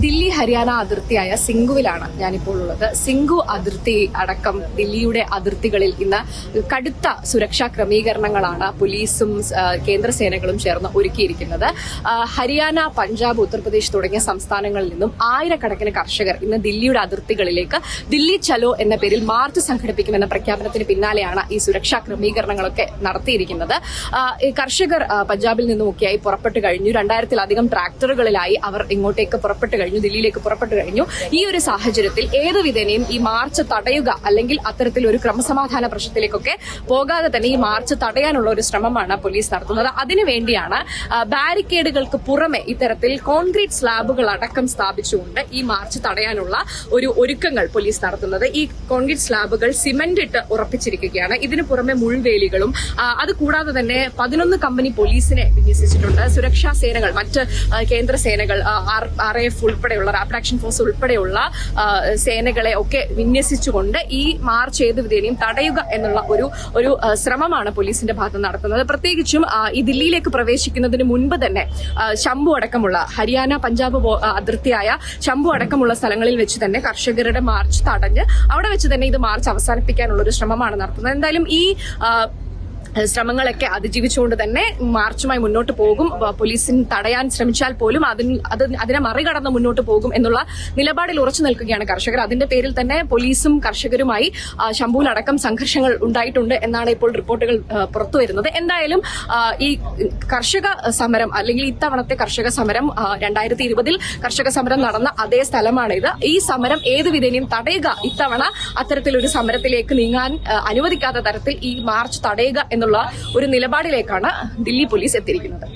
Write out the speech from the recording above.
ദില്ലി ഹരിയാന അതിർത്തിയായ സിംഗുവിലാണ് ഞാനിപ്പോൾ ഉള്ളത്. സിംഗു അതിർത്തി അടക്കം ദില്ലിയുടെ അതിർത്തികളിൽ ഇന്ന് കടുത്ത സുരക്ഷാ ക്രമീകരണങ്ങളാണ് പോലീസും കേന്ദ്ര സേനകളും ചേർന്ന് ഒരുക്കിയിരിക്കുന്നത്. ഹരിയാന, പഞ്ചാബ്, ഉത്തർപ്രദേശ് തുടങ്ങിയ സംസ്ഥാനങ്ങളിൽ നിന്നും ആയിരക്കണക്കിന് കർഷകർ ഇന്ന് ദില്ലിയുടെ അതിർത്തികളിലേക്ക് ദില്ലി ചലോ എന്ന പേരിൽ മാർച്ച് സംഘടിപ്പിക്കുമെന്ന പ്രഖ്യാപനത്തിന് പിന്നാലെയാണ് ഈ സുരക്ഷാ ക്രമീകരണങ്ങളൊക്കെ നടത്തിയിരിക്കുന്നത്. കർഷകർ പഞ്ചാബിൽ നിന്നുമൊക്കെയായി പുറപ്പെട്ടു കഴിഞ്ഞു. 2000-ലധികം ട്രാക്ടറുകളിലായി അവർ ഇങ്ങോട്ടേക്ക് പുറപ്പെട്ടു കഴിഞ്ഞു, ദില്ലിയിലേക്ക് പുറപ്പെട്ടു കഴിഞ്ഞു. ഈ ഒരു സാഹചര്യത്തിൽ ഏതു വിധേനയും ഈ മാർച്ച് തടയുക, അല്ലെങ്കിൽ അത്തരത്തിൽ ഒരു ക്രമസമാധാന പ്രശ്നത്തിലേക്കൊക്കെ പോകാതെ തന്നെ ഈ മാർച്ച് തടയാനുള്ള ഒരു ശ്രമമാണ് പോലീസ് നടത്തുന്നത്. അതിനുവേണ്ടിയാണ് ബാരിക്കേഡുകൾക്ക് പുറമെ ഇത്തരത്തിൽ കോൺക്രീറ്റ് സ്ലാബുകൾ അടക്കം സ്ഥാപിച്ചുകൊണ്ട് ഈ മാർച്ച് തടയാനുള്ള ഒരു ഒരുക്കങ്ങൾ പോലീസ് നടത്തുന്നത്. ഈ കോൺക്രീറ്റ് സ്ലാബുകൾ സിമന്റ് ഇട്ട് ഉറപ്പിച്ചിരിക്കുകയാണ്. ഇതിനു പുറമെ മുൾവേലികളും അതുകൂടാതെ തന്നെ 11 കമ്പനി പോലീസിനെ വിന്യസിച്ചിട്ടുണ്ട്. സുരക്ഷാ സേനകൾ, മറ്റ് കേന്ദ്ര സേനകൾ, RAF ഉൾപ്പെടെയുള്ള റാപ്പിഡ് ആക്ഷൻ ഫോഴ്സ് ഉൾപ്പെടെയുള്ള സേനകളെ ഒക്കെ വിന്യസിച്ചുകൊണ്ട് ഈ മാർച്ച് ഏത് വിധേനയും തടയുക എന്നുള്ള ഒരു ശ്രമമാണ് പോലീസിന്റെ ഭാഗത്ത് നടത്തുന്നത്. പ്രത്യേകിച്ചും ഈ ദില്ലിയിലേക്ക് പ്രവേശിക്കുന്നതിന് മുൻപ് തന്നെ ശംഭു അടക്കമുള്ള ഹരിയാന, പഞ്ചാബ് അതിർത്തിയായ ശംഭു അടക്കമുള്ള സ്ഥലങ്ങളിൽ വെച്ച് തന്നെ കർഷകരുടെ മാർച്ച് തടഞ്ഞ് അവിടെ വെച്ച് തന്നെ ഇത് മാർച്ച് അവസാനിപ്പിക്കാനുള്ള ഒരു ശ്രമമാണ് നടത്തുന്നത്. എന്തായാലും ഈ ശ്രമങ്ങളൊക്കെ അതിജീവിച്ചുകൊണ്ട് തന്നെ മാർച്ചുമായി മുന്നോട്ട് പോകും. പോലീസിന് തടയാൻ ശ്രമിച്ചാൽ പോലും അതിനെ മറികടന്ന് മുന്നോട്ട് പോകും എന്നുള്ള നിലപാടിൽ ഉറച്ചു നിൽക്കുകയാണ് കർഷകർ. അതിന്റെ പേരിൽ തന്നെ പോലീസും കർഷകരുമായി ശംഭുവിലടക്കം സംഘർഷങ്ങൾ ഉണ്ടായിട്ടുണ്ട് എന്നാണ് ഇപ്പോൾ റിപ്പോർട്ടുകൾ പുറത്തുവരുന്നത്. എന്തായാലും ഈ കർഷക സമരം, അല്ലെങ്കിൽ ഇത്തവണത്തെ കർഷക സമരം 2020-ൽ കർഷക സമരം നടന്ന അതേ സ്ഥലമാണിത്. ഈ സമരം ഏത് വിധേനയും തടയുക, ഇത്തവണ അത്തരത്തിലൊരു സമരത്തിലേക്ക് നീങ്ങാൻ അനുവദിക്കാത്ത തരത്തിൽ ഈ മാർച്ച് തടയുക എന്നുള്ള ഒരു നിലപാടിലേക്കാണ് ദില്ലി പോലീസ് എത്തിയിരിക്കുന്നത്.